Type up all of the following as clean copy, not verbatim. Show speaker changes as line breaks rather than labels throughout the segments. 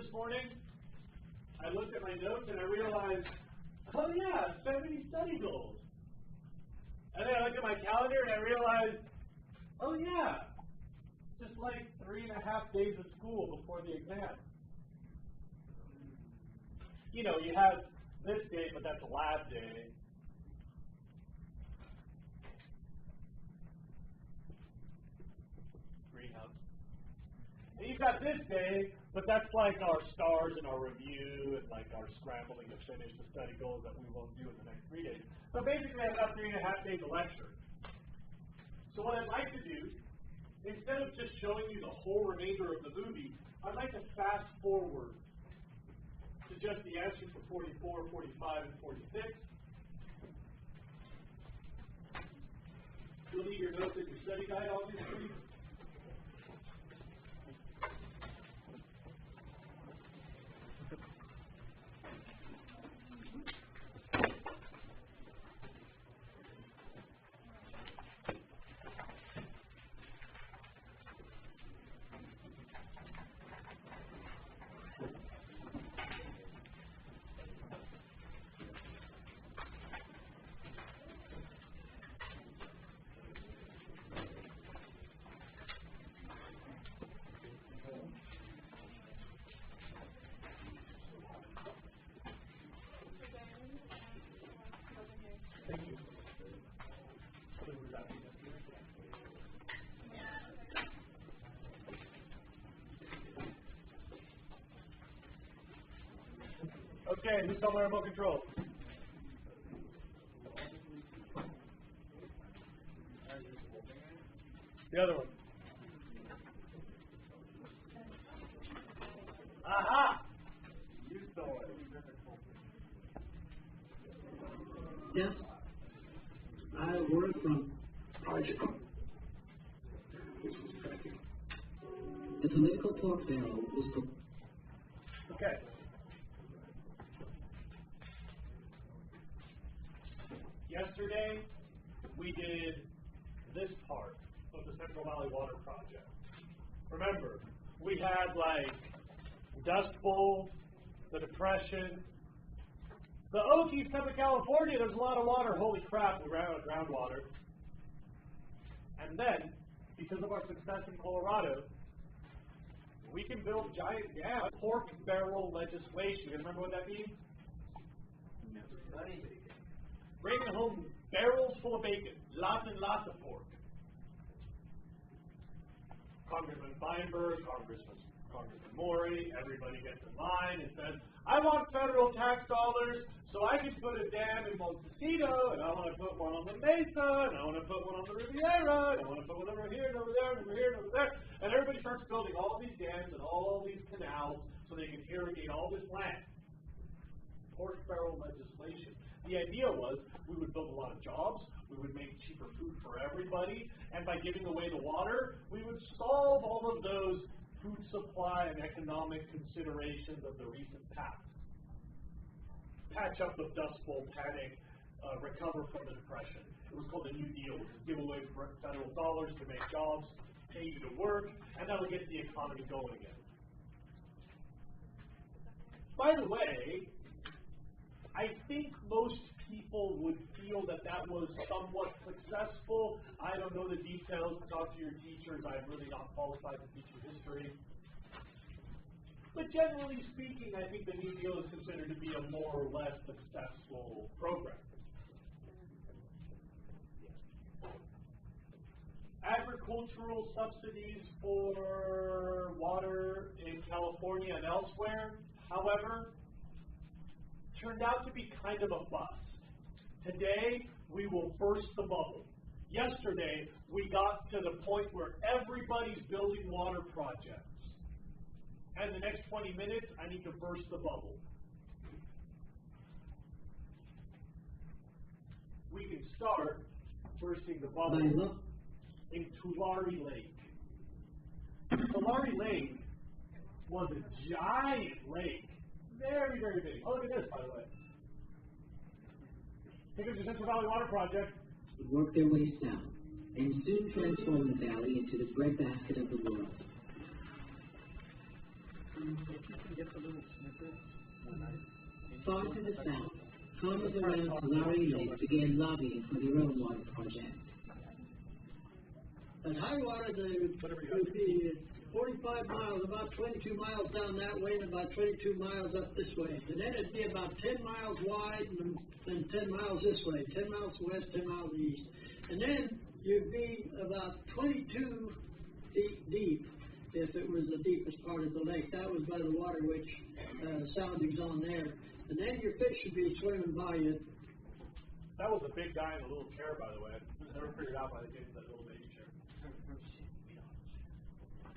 this morning, I looked at my notes and I realized, oh yeah, 70 study goals. And then I looked at my calendar and I realized, oh yeah, just like 3.5 days of school before the exam. You know, you have this day, but that's a lab day. Greenhouse. And you've got this day, but that's like our stars and our review and like our scrambling to finish the study goals that we won't do in the next 3 days. So basically, I've got 3.5 days of lecture. So what I'd like to do, instead of just showing you the whole remainder of the movie, I'd like to fast forward to just the answers for 44, 45, and 46. You'll need your notes in your study guide, obviously. Thank you. Okay, who's on my remote control? The other one. Aha! You stole it.
Yes, I work from Project. This was cracking. The political pork barrel was.
Okay. Yesterday, we did this part of the Central Valley Water Project. Remember, we had like Dust Bowl, the Depression, the Okies come to California, there's a lot of water, holy crap, we ran out of groundwater. And then, because of our success in Colorado, we can build giant dams. Pork barrel legislation. You remember what that means?
Never studied it.
Bringing home barrels full of bacon, lots and lots of pork. Congressman Feinberg, Congressman Maury, everybody gets in line and says, I want federal tax dollars so I can put a dam in Montecito, and I want to put one on the Mesa, and I want to put one on the Riviera, and I want to put one over here and over there and over here and over there. And everybody starts building all these dams and all these canals so they can irrigate all this land. Pork barrel legislation. The idea was we would build a lot of jobs, we would make cheaper food for everybody, and by giving away the water, we would solve all of those food supply and economic considerations of the recent past. Patch up the Dust Bowl panic, recover from the Depression. It was called the New Deal, which is give away federal dollars to make jobs, pay you to work, and that'll get the economy going again. By the way, I think most people would feel that that was somewhat successful. I don't know the details. Talk to your teachers. I'm really not qualified to teach you history. But generally speaking, I think the New Deal is considered to be a more or less successful program. Agricultural subsidies for water in California and elsewhere, however, turned out to be kind of a bust. Today, we will burst the bubble. Yesterday, we got to the point where everybody's building water projects. And the next 20 minutes, I need to burst the bubble. We can start bursting the bubble in Tulare Lake. Tulare Lake was a giant lake. Very, very big. Oh, look at this, by the way. Here comes the Central Valley Water Project.
Would work their way south and soon transform the valley into the breadbasket of the world.
If you can get the little snippets,
Far to the south, farmers around Tulare Lake began lobbying for their own water project.
At high water, they would be 45 miles, about 22 miles down that way and about 22 miles up this way. And then it'd be about 10 miles wide and 10 miles this way, 10 miles west, 10 miles east. And then you'd be about 22 feet deep if it was the deepest part of the lake. That was by the water which soundings on there. And then your fish should be swimming by you.
That was a big guy in a little chair, by the way. Never figured out why they gave him that little baby chair.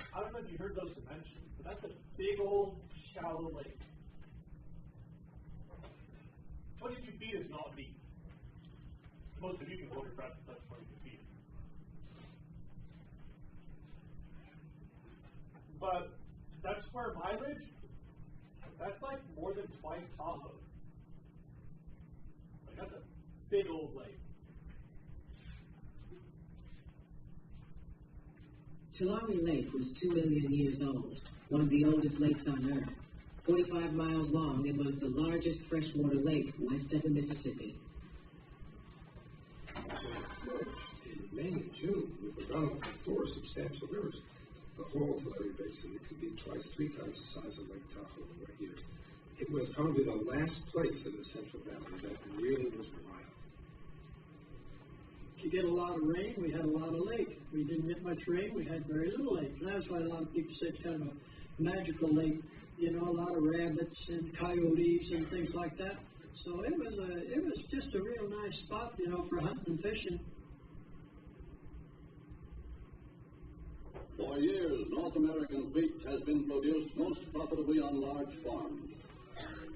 I don't know if you heard those dimensions, but that's a big old shallow lake. 22 feet is not deep. Most of you can hold your breath to touch 22 feet. But that square mileage, that's like more than twice Tahoe. Like that's a big old lake.
Tulare Lake was 2 million years old, one of the oldest lakes on Earth. 45 miles long, it was the largest freshwater lake west of the Mississippi.
In May and June, with the runoff of 4 substantial rivers, the whole Tulare Basin, it could be twice, 3 times the size of Lake Tahoe right here. It was probably the last place in the Central Valley that really was wild.
If you get a lot of rain, we had a lot of lake. We didn't get much rain, we had very little lake. And that's why a lot of people say it's kind of a magical lake. You know, a lot of rabbits and coyotes and things like that. So it was just a real nice spot, you know, for hunting and fishing.
For years, North American wheat has been produced most profitably on large farms.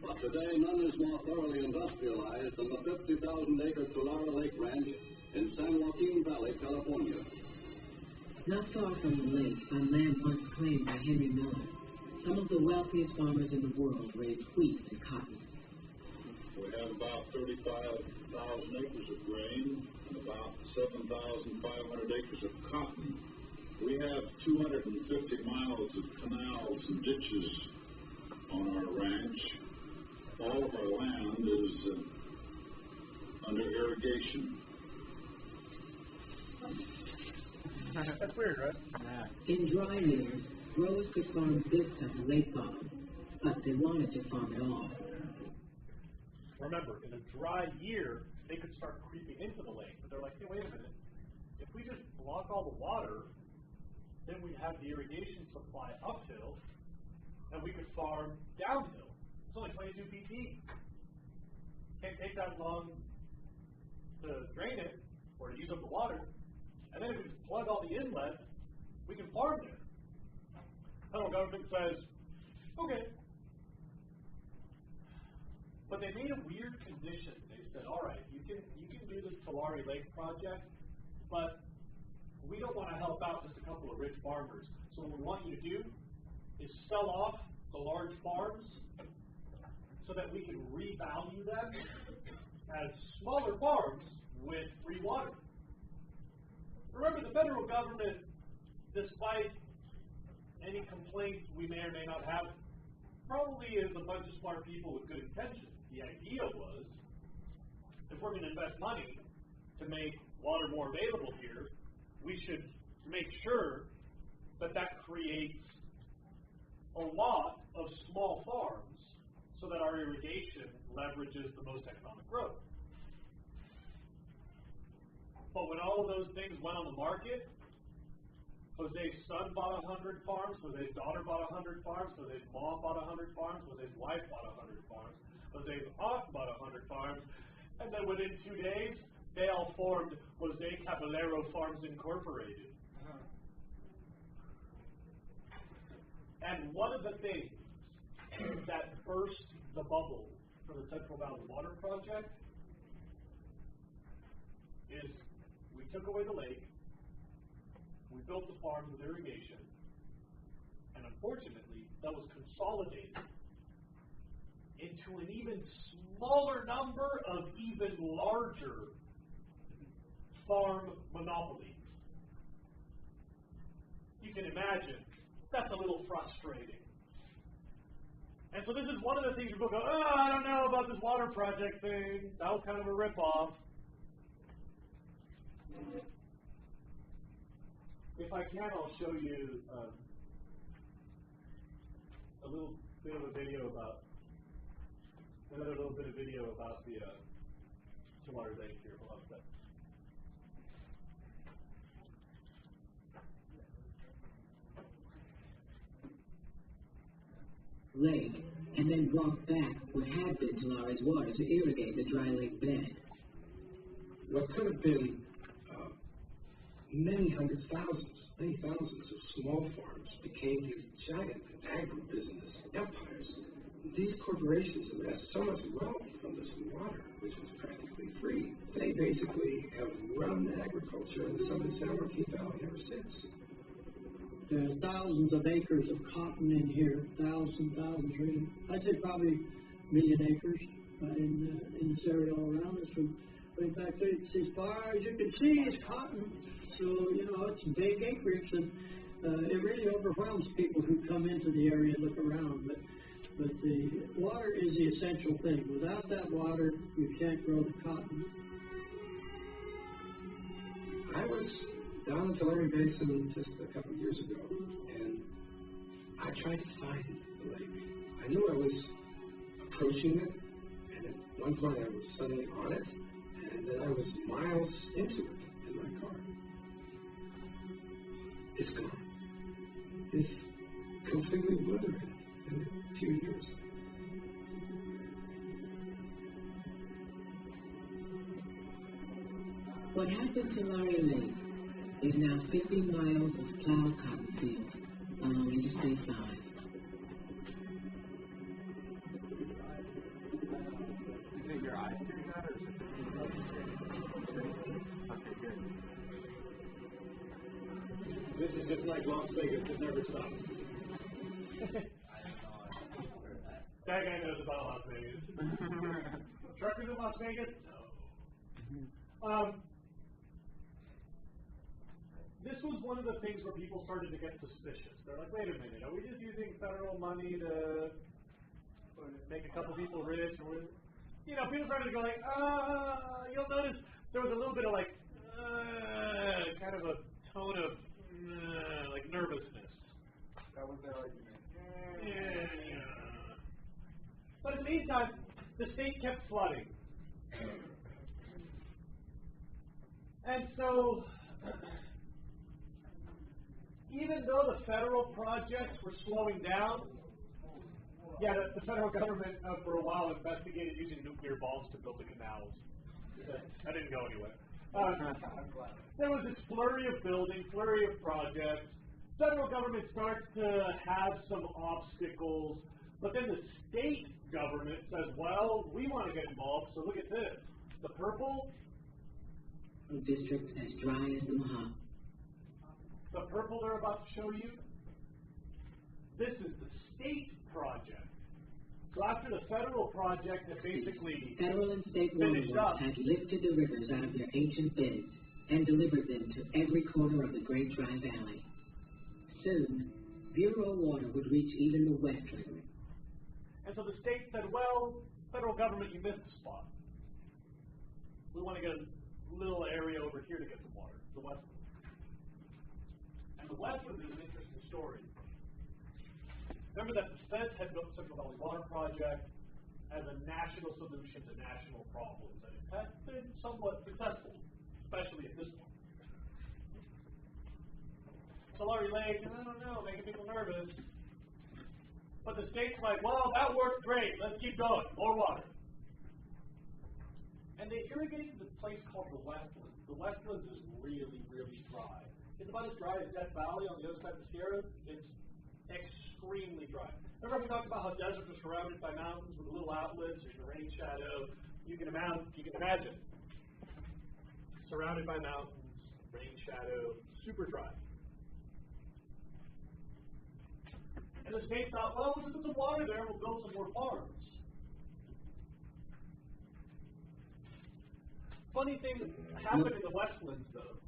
But today, none is more thoroughly industrialized than the 50,000-acre Tulare Lake Ranch in San Joaquin Valley, California.
Not far from the lake, on land once claimed by Henry Miller, some of the wealthiest farmers in the world raised wheat and cotton.
We have about 35,000 acres of grain and about 7,500 acres of cotton. We have 250 miles of canals and ditches on our ranch. All of our land is under irrigation.
That's weird, right?
yeah.
In dry years, growers could farm bits of the lake bottom, but they wanted to farm it all.
Remember, in a dry year, they could start creeping into the lake, but they're like, hey, wait a minute. If we just block all the water, then we'd have the irrigation supply uphill, and we could farm downhill. It's only 22 feet deep. Can't take that long to drain it or to use up the water. And then if we just plug all the inlets, we can farm there. Federal government says, okay. But they made a weird condition. They said, all right, you can do this Tulare Lake project, but we don't want to help out just a couple of rich farmers. So what we want you to do is sell off the large farms so that we can revalue them as smaller farms with free water. Remember, the federal government, despite any complaints we may or may not have, probably is a bunch of smart people with good intentions. The idea was, if we're going to invest money to make water more available here, we should make sure that that creates a lot of small farms so that our irrigation leverages the most economic growth. But when all of those things went on the market, Jose's son bought 100 farms, Jose's daughter bought 100 farms, Jose's mom bought 100 farms, Jose's wife bought 100 farms, Jose's aunt bought 100 farms, and then within 2 days, they all formed Jose Caballero Farms Incorporated. And one of the things that burst the bubble for the Central Valley Water Project is we took away the lake, we built the farms with irrigation, and unfortunately, that was consolidated into an even smaller number of even larger farm monopolies. You can imagine, that's a little frustrating. And so this is one of the things people go, oh, I don't know about this water project thing. That was kind of a ripoff. If I can, I'll show you a little bit of a video about, another little bit of video about the Tulare Lake here. Hold on a second.
Lake, and then brought back what had been Tulare's water to irrigate the dry lake bed.
What could have been many thousands of small farms became these giant agribusiness empires. These corporations amassed so much wealth from this water, which was practically free. They basically have run agriculture in the southern San Joaquin Valley ever since.
There are thousands of acres of cotton in here, thousands, really. I'd say probably 1 million acres in this area all around us. But in fact, it's as far as you can see is cotton. So, you know, it's big acreage, and it really overwhelms people who come into the area and look around. But the water is the essential thing. Without that water, you can't grow the cotton.
I was down in the Tulare Basin just a couple of years ago, and I tried to find the lake. I knew I was approaching it, and at one point I was suddenly on it, and then I was miles into it in my car. It's gone. It's completely obliterated in a few years.
What happened to Tulare Lake is now 50 miles of plowed cotton fields along Interstate 5.
Is it your eyes doing that, or is it the okay, good.
This is just like Las Vegas, it never stops. That guy knows about Las Vegas. Truckers in Las Vegas? No. This was one of the things where people started to get suspicious. They're like, wait a minute, are we just using federal money to make a couple people rich? Or, you know, people started to go like, you'll notice there was a little bit of like, kind of a tone of, like nervousness.
That was their argument.
Yeah. But in the meantime, the state kept flooding. And so, even though the federal projects were slowing down, yeah, the federal government for a while investigated using nuclear bombs to build the canals. That didn't go anywhere. There was this flurry of building, flurry of projects. Federal government starts to have some obstacles, but then the state government says, well, we want to get involved, so look at this. The purple.
A district as dry as the Mojave.
The purple they're about to show you, this is the state project. So after the federal project had basically
federal and state waterworks had lifted the rivers out of their ancient beds and delivered them to every corner of the Great Dry Valley. Soon, Bureau water would reach even the West River.
And so the state said, well, federal government, you missed a spot. We want to get a little area over here to get some water, the Westlands. And the Westlands is an interesting story. Remember that the feds had built the Central Valley Water Project as a national solution to national problems, and it had been somewhat successful, especially at this point. Tulare Lake, I don't know, making people nervous. But the state's like, well, that worked great, let's keep going, more water. And they irrigated this place called the Westlands. The Westlands is really, really dry. It's about as dry as Death Valley on the other side of the Sierra. It's extremely dry. Remember we talked about how deserts are surrounded by mountains with little outlets, there's a rain shadow. You can imagine. Surrounded by mountains, rain shadow, super dry. And the state thought, well, we'll just put some water there and we'll build some more farms. Funny thing happened in the Westlands, though.